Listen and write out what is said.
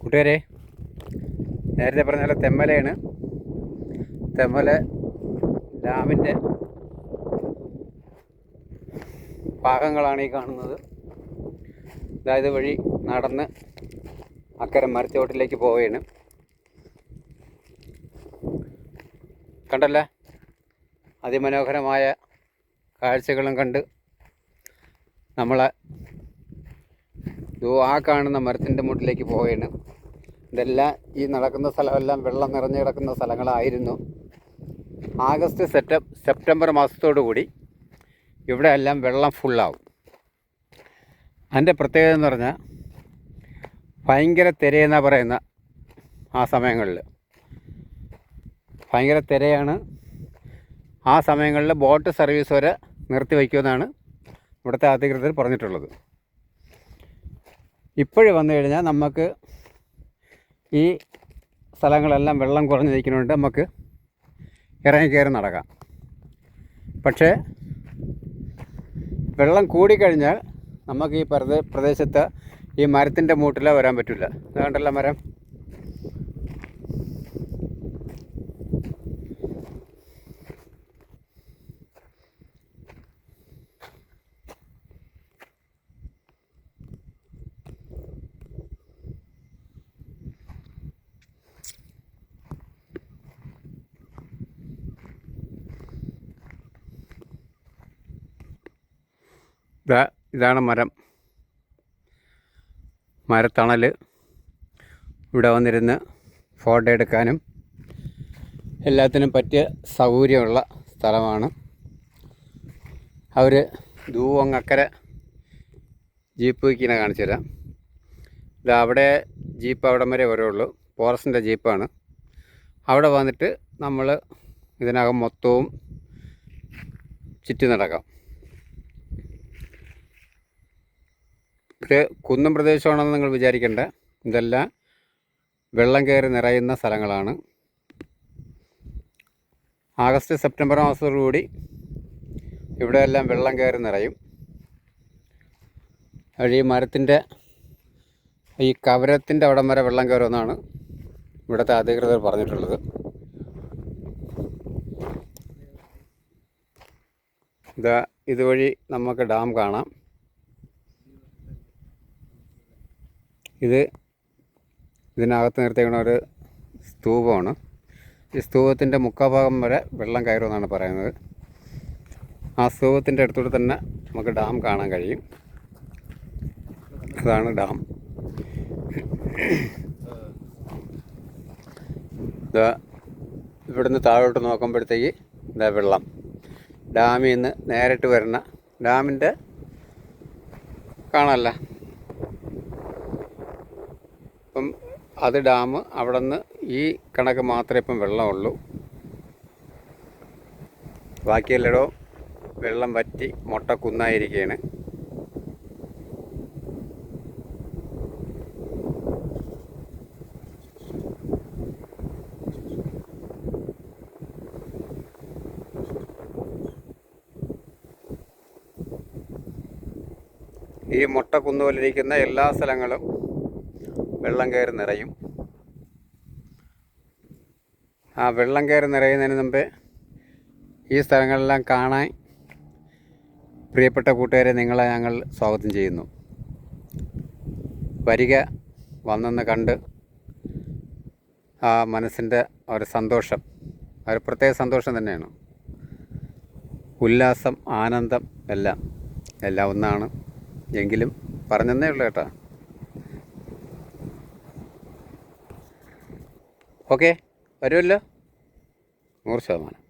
കൂട്ടുകാരെ, നേരത്തെ പറഞ്ഞ പോലെ തെന്മലയാണ്. തെന്മല ഡാമിൻ്റെ ഭാഗങ്ങളാണ് ഈ കാണുന്നത്. അതായത് വഴി നടന്ന് അക്കരെ മരച്ചോട്ടിലേക്ക് പോവുകയാണ്. കണ്ടല്ല, അതിമനോഹരമായ കാഴ്ചകളും കണ്ട് നമ്മളെ ആ കാണുന്ന മരത്തിൻ്റെ മുട്ടിലേക്ക് പോവുകയാണ്. ഇതെല്ലാം ഈ നടക്കുന്ന സ്ഥലമെല്ലാം വെള്ളം നിറഞ്ഞു കിടക്കുന്ന സ്ഥലങ്ങളായിരുന്നു. ആഗസ്റ്റ് സെപ്റ്റംബർ മാസത്തോടു കൂടി ഇവിടെ എല്ലാം വെള്ളം ഫുള്ളാവും. അതിൻ്റെ പ്രത്യേകത എന്ന് പറഞ്ഞാൽ ഭയങ്കര തിരയെന്നാണ് പറയുന്ന. ആ സമയങ്ങളിൽ ഭയങ്കര തിരയാണ്. ആ സമയങ്ങളിൽ ബോട്ട് സർവീസ് വരെ നിർത്തിവയ്ക്കുമെന്നാണ് ഇവിടുത്തെ അധികൃതർ പറഞ്ഞിട്ടുള്ളത്. ഇപ്പോഴും വന്നു കഴിഞ്ഞാൽ നമുക്ക് ഈ സ്ഥലങ്ങളെല്ലാം വെള്ളം കുറഞ്ഞ് നിൽക്കുന്നുണ്ട്, നമുക്ക് ഇറങ്ങിക്കയറി നടക്കാം. പക്ഷേ വെള്ളം കൂടിക്കഴിഞ്ഞാൽ നമുക്ക് ഈ പ്രദേശത്ത് ഈ മരത്തിൻ്റെ മൂട്ടിൽ വരാൻ പറ്റില്ല. അതുകൊണ്ടല്ല മരം ഇതാണ് മരത്തണൽ. ഇവിടെ വന്നിരുന്ന് ഫോട്ടോ എടുക്കാനും എല്ലാത്തിനും പറ്റിയ സൗകര്യമുള്ള സ്ഥലമാണ്. അവർ അങ്ങക്കരെ ജീപ്പ് വയ്ക്കുന്ന കാണിച്ചു തരാം. അവിടെ ജീപ്പ് അവിടം വരെ വരുള്ളൂ. ഫോറസ്റ്റിൻ്റെ ജീപ്പാണ്. അവിടെ വന്നിട്ട് നമ്മൾ ഇതിനകം മൊത്തവും ചുറ്റി നടക്കാം. ഇത് കുന്നും പ്രദേശമാണെന്ന് നിങ്ങൾ വിചാരിക്കേണ്ട. ഇതെല്ലാം വെള്ളം കയറി നിറയുന്ന സ്ഥലങ്ങളാണ്. ആഗസ്റ്റ് സെപ്റ്റംബർ മാസത്തോടുകൂടി ഇവിടെയെല്ലാം വെള്ളം കയറി നിറയും. ഈ മരത്തിൻ്റെ ഈ കവരത്തിൻ്റെ അവിടം വരെ വെള്ളം കയറുമെന്നാണ് ഇവിടുത്തെ അധികൃതർ പറഞ്ഞിട്ടുള്ളത്. ഇതുവഴി നമുക്ക് ഡാം കാണാം. ഇതിനകത്ത് നിർത്തിയിരിക്കുന്ന ഒരു സ്തൂപമാണ്. ഈ സ്തൂപത്തിൻ്റെ മുക്കാഭാഗം വരെ വെള്ളം കയറുമെന്നാണ് പറയുന്നത്. ആ സ്തൂപത്തിൻ്റെ അടുത്തൂടെ തന്നെ നമുക്ക് ഡാം കാണാൻ കഴിയും. അതാണ് ഡാം. ഇവിടുന്ന് താഴോട്ട് നോക്കുമ്പോഴത്തേക്ക് വെള്ളം ഡാമിൽ നിന്ന് നേരിട്ട് വരുന്ന ഡാമിൻ്റെ കാണാമല്ല. അപ്പം അത് ഡാം. അവിടെ നിന്ന് ഈ കണക്ക് മാത്രമേ ഇപ്പം വെള്ളമുള്ളൂ. ബാക്കിയെല്ലായിടവും വെള്ളം വറ്റി കുന്നായിരിക്കുകയാണ്. ഈ കുന്ന് പോലിരിക്കുന്ന എല്ലാ സ്ഥലങ്ങളും വെള്ളം കയറി നിറയും. ആ വെള്ളം കയറി നിറയുന്നതിന് മുമ്പേ ഈ സ്ഥലങ്ങളെല്ലാം കാണാൻ പ്രിയപ്പെട്ട കൂട്ടുകാരെ നിങ്ങളെ ഞങ്ങൾ സ്വാഗതം ചെയ്യുന്നു. വരിക, വന്നെന്ന് കണ്ട് ആ മനസ്സിൻ്റെ ഒരു സന്തോഷം, ഒരു പ്രത്യേക സന്തോഷം തന്നെയാണ്. ഉല്ലാസം, ആനന്ദം എല്ലാം ഒന്നാണ്. എങ്കിലും പറഞ്ഞതേ ഉള്ളൂ കേട്ടോ. ഓക്കെ, വരുമല്ലോ 100%.